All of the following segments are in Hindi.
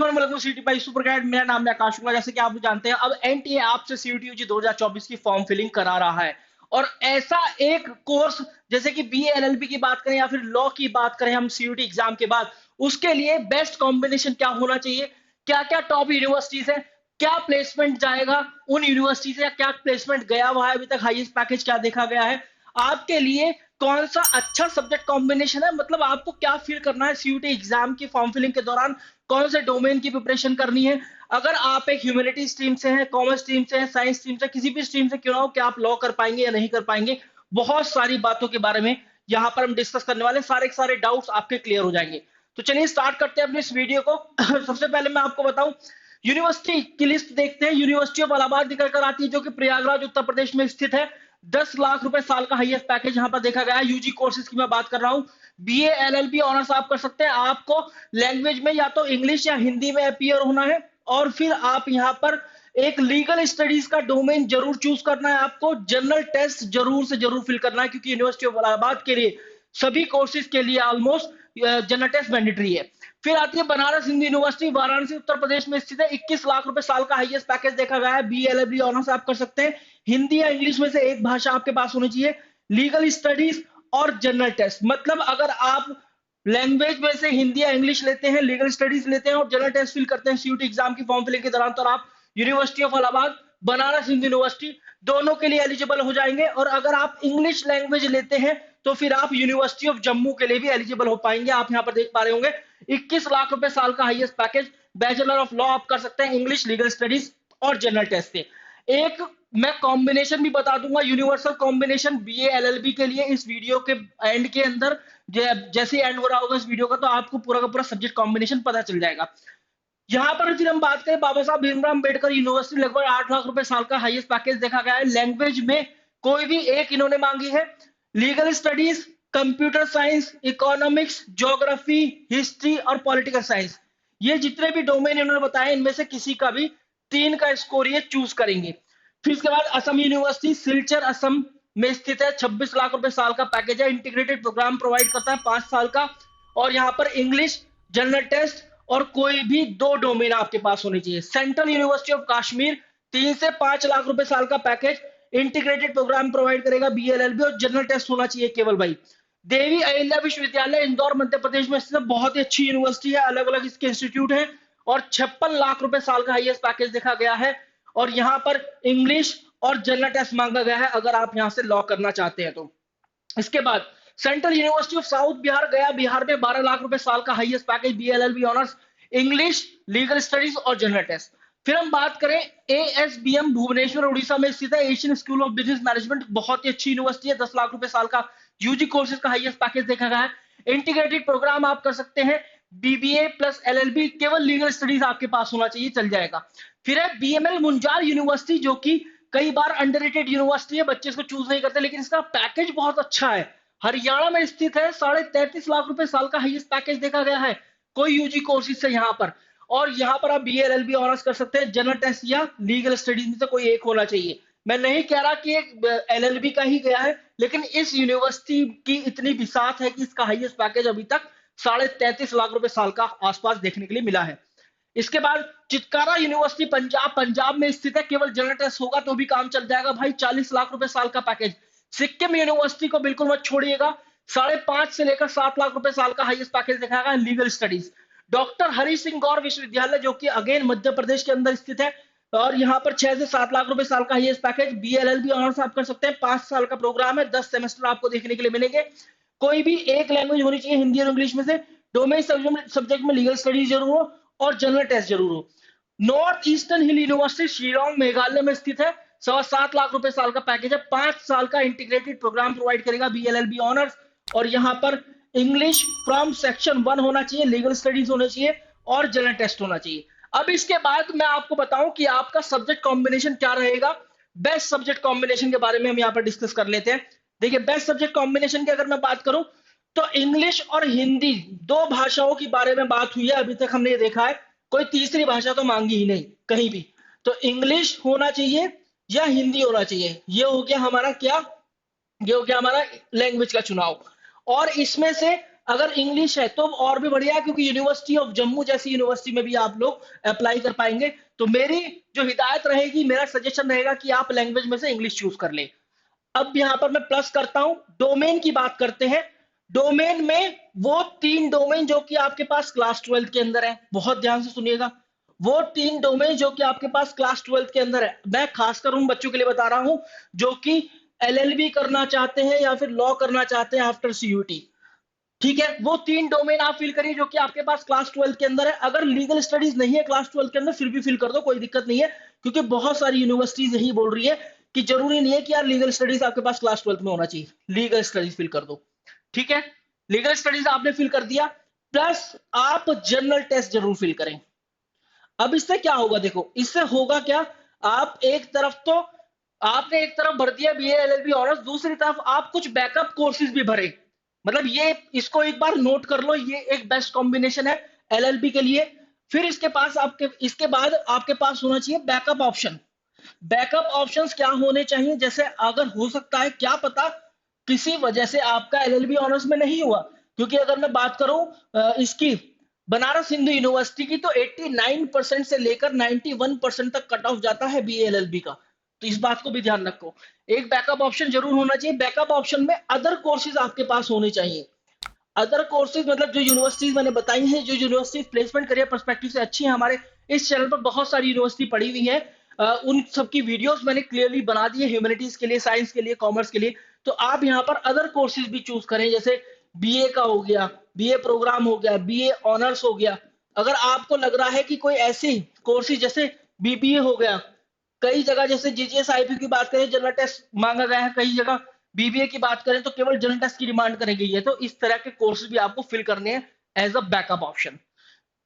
एवरीवन, वेलकम सीटी बाई सुपर गाइड। मेरा नाम है आकाश शुक्ला। जैसे कि आप जानते हैं, अब एनटीए आपसे सीयूटी यूजी 2024 की फॉर्म फिलिंग करा रहा है। और ऐसा एक कोर्स जैसे कि बीए एलएलबी की बात करें या फिर लॉ की बात करें हम सीयूटी एग्जाम के बाद, उसके लिए बेस्ट कॉम्बिनेशन क्या होना चाहिए, क्या क्या टॉप यूनिवर्सिटीज है, क्या प्लेसमेंट जाएगा उन यूनिवर्सिटी से, या क्या प्लेसमेंट गया हुआ है अभी तक, हाईएस्ट पैकेज क्या देखा गया है, आपके लिए कौन सा अच्छा सब्जेक्ट कॉम्बिनेशन है, मतलब आपको क्या फील करना है सीयूटी एग्जाम की फॉर्म फिलिंग के दौरान, कौन से डोमेन की प्रिपरेशन करनी है। अगर आप एक ह्यूमैनिटी स्ट्रीम से हैं, कॉमर्स स्ट्रीम से हैं, साइंस स्ट्रीम से, किसी भी स्ट्रीम से क्यों ना हो, क्या आप लॉ कर पाएंगे या नहीं कर पाएंगे, बहुत सारी बातों के बारे में यहाँ पर हम डिस्कस करने वाले, सारे के सारे डाउट्स आपके क्लियर हो जाएंगे। तो चलिए स्टार्ट करते हैं अपने इस वीडियो को। सबसे पहले मैं आपको बताऊं, यूनिवर्सिटी की लिस्ट देखते हैं। यूनिवर्सिटी ऑफ इलाहाबाद निकल कर आती है, जो कि प्रयागराज उत्तर प्रदेश में स्थित है। 10 लाख रुपए साल का हाईएस्ट पैकेज यहाँ पर देखा गया है। यूजी कोर्सेज की मैं बात कर रहा हूँ। बीए एलएलबी ऑनर्स आप कर सकते हैं। आपको लैंग्वेज में या तो इंग्लिश या हिंदी में अपीयर होना है, और फिर आप यहाँ पर एक लीगल स्टडीज का डोमेन जरूर चूज करना है। आपको जनरल टेस्ट जरूर से जरूर फिल करना है, क्योंकि यूनिवर्सिटी ऑफ इलाहाबाद के लिए सभी कोर्सेज के लिए ऑलमोस्ट जनरल टेस्ट मैंडेटरी है। फिर आती है बनारस हिंदू यूनिवर्सिटी, वाराणसी उत्तर प्रदेश में स्थित है। 21 लाख रुपए साल का हाईएस्ट पैकेज देखा गया है। बी एल बी ऑनर्स आप कर सकते हैं। हिंदी या इंग्लिश में से एक भाषा आपके पास होनी चाहिए। लीगल स्टडीज और जनरल टेस्ट, मतलब अगर आप लैंग्वेज में से हिंदी या इंग्लिश लेते हैं, लीगल स्टडीज लेते हैं और जनरल टेस्ट फिल करते हैं सीयूटी एग्जाम की फॉर्म फिलिंग के दौरान, तो आप university of Allahabad, Banaras Hindu university दोनों के लिए एलिजिबल हो जाएंगे। और अगर आप इंग्लिश लैंग्वेज लेते हैं तो फिर आप यूनिवर्सिटी ऑफ जम्मू के लिए भी एलिजिबल हो पाएंगे। आप यहाँ पर देख पा रहे होंगे 21 लाख रुपए साल का highest package. Bachelor of law आप कर सकते हैं इंग्लिश, लीगल स्टडीज और जनरल टेस्ट से। एक मैं कॉम्बिनेशन भी बता दूंगा, यूनिवर्सल कॉम्बिनेशन बीए एलएलबी के लिए, इस वीडियो के एंड के अंदर। जैसे एंड हो रहा होगा इस वीडियो का, तो आपको पूरा का पूरा सब्जेक्ट कॉम्बिनेशन पता चल जाएगा। यहाँ पर फिर हम बात करें, बाबा साहब भीमराव अम्बेडकर यूनिवर्सिटी, लगभग 8 लाख रुपए साल का हाईएस्ट पैकेज देखा गया है। लैंग्वेज में कोई भी एक इन्होंने मांगी है। Legal studies, computer science, economics, geography, history और पॉलिटिकल साइंस, ये जितने भी डोमेन इन्होंने बताए, इनमें से किसी का भी 3 का स्कोर ये चूज करेंगे। फिर इसके बाद असम यूनिवर्सिटी सिलचर असम में स्थित है। 26 लाख रुपए साल का पैकेज है। इंटीग्रेटेड प्रोग्राम प्रोवाइड करता है 5 साल का। और यहाँ पर इंग्लिश, जनरल टेस्ट और कोई भी 2 डोमेन आपके पास होने चाहिए। सेंट्रल यूनिवर्सिटी ऑफ कश्मीर 3 से 5 लाख रुपए साल का पैकेज, इंटीग्रेटेड प्रोग्राम प्रोवाइड करेगा बीएलएलबी, और जनरल टेस्ट होना चाहिए केवल भाई। देवी अहिल्या विश्वविद्यालय इंदौर मध्य प्रदेश में स्थित, बहुत ही अच्छी यूनिवर्सिटी है, अलग अलग इसके इंस्टीट्यूट है। और 56 लाख रुपए साल का हाईएस्ट पैकेज देखा गया है। और यहाँ पर इंग्लिश और जनरल टेस्ट मांगा गया है, अगर आप यहाँ से लॉ करना चाहते हैं तो। इसके बाद central university of south Bihar गया, बिहार में 12 लाख रुपए साल का highest package, BLLB honours, English, legal studies और जनरल टेस्ट। फिर हम बात करें एएसबीएम भुवनेश्वर उड़ीसा में स्थित है, Asian school of business management, बहुत ही अच्छी यूनिवर्सिटी है। 10 लाख रुपए साल का यूजी कोर्सेज का हाईएस्ट पैकेज देखा गया है। इंटीग्रेटेड प्रोग्राम आप कर सकते हैं, बीबीए प्लस एलएलबी, केवल लीगल स्टडीज आपके पास होना चाहिए, चल जाएगा। फिर है बीएमएल मुंजार यूनिवर्सिटी, जो कि कई बार अंडररेटेड यूनिवर्सिटी है, बच्चे इसको चूज नहीं करते, लेकिन इसका पैकेज बहुत अच्छा है। हरियाणा में स्थित है। 33.5 लाख रुपए साल का हाईएस्ट पैकेज देखा गया है, कोई यूजी कोर्सेज से यहाँ पर। और यहाँ पर आप बीए एलएलबी ऑनर्स कर सकते हैं। जनरल टेस्ट या लीगल स्टडीज में से कोई एक होना चाहिए। मैं नहीं कह रहा कि एक एलएलबी का ही गया है, लेकिन इस यूनिवर्सिटी की इतनी बिसात है कि इसका हाईएस्ट पैकेज अभी तक 33.5 लाख रुपए साल का आसपास देखने के लिए मिला है। इसके बाद चितकारा यूनिवर्सिटी पंजाब, पंजाब में स्थित है, केवल जनरल टेस्ट होगा तो भी काम चल जाएगा भाई। 40 लाख रुपए साल का पैकेज। सिक्किम यूनिवर्सिटी को बिल्कुल मत छोड़िएगा, 5.5 से लेकर 7 लाख रुपए साल का हाईएस्ट पैकेज दिखाएगा legal studies. Doctor Hari Singh Gour Vishwavidyalaya, जो कि अगेन मध्य प्रदेश के अंदर स्थित है, और यहाँ पर 6 से 7 लाख रुपए साल का हाईएस्ट पैकेज। बीएलएलबी ऑनर्स आप कर सकते हैं, 5 साल का प्रोग्राम है, 10 सेमेस्टर आपको देखने के लिए मिलेंगे। कोई भी एक लैंग्वेज होनी चाहिए, हिंदी और इंग्लिश में से। डोमेन सब्जेक्ट में लीगल स्टडीज जरूर हो और जनरल टेस्ट जरूर हो। नॉर्थ ईस्टर्न हिल यूनिवर्सिटी शिलोंग मेघालय में स्थित है। 7.25 लाख रुपए साल का पैकेज है। 5 साल का इंटीग्रेटेड प्रोग्राम प्रोवाइड करेगा बीएलएलबी ऑनर्स। और यहाँ पर इंग्लिश फ्रॉम सेक्शन 1 होना चाहिए, लीगल स्टडीज होना चाहिए और जनरल टेस्ट होना चाहिए। अब इसके बाद मैं आपको बताऊं कि आपका सब्जेक्ट कॉम्बिनेशन क्या रहेगा। बेस्ट सब्जेक्ट कॉम्बिनेशन के बारे में हम यहाँ पर डिस्कस कर लेते हैं। देखिए, बेस्ट सब्जेक्ट कॉम्बिनेशन की अगर मैं बात करूं तो इंग्लिश और हिंदी 2 भाषाओं के बारे में बात हुई है, अभी तक हमने ये देखा है, कोई तीसरी भाषा तो मांगी ही नहीं कहीं भी। तो इंग्लिश होना चाहिए या हिंदी होना चाहिए, ये हो गया हमारा क्या, ये हो गया हमारा लैंग्वेज का चुनाव। और इसमें से अगर इंग्लिश है तो और भी बढ़िया है, क्योंकि यूनिवर्सिटी ऑफ जम्मू जैसी यूनिवर्सिटी में भी आप लोग अप्लाई कर पाएंगे। तो मेरी जो हिदायत रहेगी, मेरा सजेशन रहेगा कि आप लैंग्वेज में से इंग्लिश चूज कर ले। अब यहां पर मैं प्लस करता हूं, डोमेन की बात करते हैं। डोमेन में वो 3 डोमेन जो कि आपके पास क्लास 12 के अंदर है, बहुत ध्यान से सुनिएगा। वो 3 डोमेन जो कि आपके पास क्लास 12 के अंदर है, मैं खासकर उन बच्चों के लिए बता रहा हूं जो कि एलएलबी करना चाहते हैं या फिर लॉ करना चाहते हैं आफ्टर सीयूटी। ठीक है, वो 3 डोमेन आप फिल करिए जो कि आपके पास क्लास 12 के अंदर है। अगर लीगल स्टडीज नहीं है क्लास 12 के अंदर, फिर भी फिल कर दो, कोई दिक्कत नहीं है, क्योंकि बहुत सारी यूनिवर्सिटीज यही बोल रही है कि जरूरी नहीं है कि यार लीगल स्टडीज आपके पास क्लास 12 में होना चाहिए, लीगल स्टडीज फिल कर दो। ठीक है, लीगल स्टडीज आपने फिल कर दिया, प्लस आप जनरल टेस्ट जरूर फिल करें। अब इससे क्या होगा, देखो इससे होगा क्या, आप एक तरफ तो आपने एक तरफ भर दिया बीए एलएलबी ऑनर्स, दूसरी तरफ आप कुछ बैकअप कोर्सेज भी भरे। मतलब ये, इसको एक बार नोट कर लो, ये एक बेस्ट कॉम्बिनेशन है एलएलबी के लिए। फिर इसके बाद आपके पास होना चाहिए बैकअप ऑप्शन। बैकअप ऑप्शंस क्या होने चाहिए, जैसे अगर हो सकता है, क्या पता किसी वजह से आपका एलएलबी ऑनर्स में नहीं हुआ, क्योंकि अगर मैं बात करूं इसकी बनारस हिंदू यूनिवर्सिटी की, तो 89% से लेकर 91% तक कट ऑफ जाता है बीए एलएलबी का। तो इस बात को भी ध्यान रखो, एक बैकअप ऑप्शन जरूर होना चाहिए। बैकअप ऑप्शन में अदर कोर्सेज आपके पास होने चाहिए। अदर कोर्सेज मतलब जो यूनिवर्सिटीज मैंने बताई हैं, जो यूनिवर्सिटी प्लेसमेंट करियर पर्सपेक्टिव से अच्छी है, हमारे इस चैनल पर बहुत सारी यूनिवर्सिटी पड़ी हुई है। उन सबकी वीडियोस मैंने क्लियरली बना दी है, ह्यूमैनिटीज के लिए, साइंस के लिए, कॉमर्स के लिए। तो आप यहाँ पर अदर कोर्सेज भी चूज करें, जैसे बीए का हो गया, बीए प्रोग्राम हो गया, बीए ऑनर्स हो गया। अगर आपको लग रहा है कि कोई ऐसी कोर्सेज जैसे बीबीए हो गया, कई जगह जैसे जीजीएस आईपी की बात करें जनरल टेस्ट मांगा गया है, कई जगह बीबीए की बात करें तो केवल जनरल टेस्ट की डिमांड करी गई है, तो इस तरह के कोर्स भी आपको फिल करने हैं as a backup option.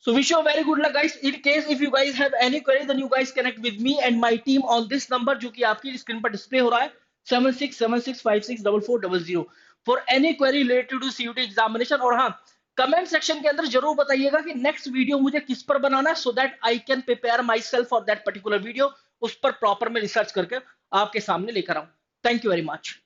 So wish you a very good luck guys. In case if you guys have any query, then you guys connect with me and my team on this number जो कि आपकी स्क्रीन पर डिस्प्ले हो रहा है, 7676564400 for any query related to CUT examination. और हाँ, कमेंट सेक्शन के अंदर जरूर बताइएगा कि नेक्स्ट वीडियो मुझे किस पर बनाना है, so that I can prepare my self for that particular video, उस पर प्रॉपर में रिसर्च करके आपके सामने लेकर आऊं। Thank you very much.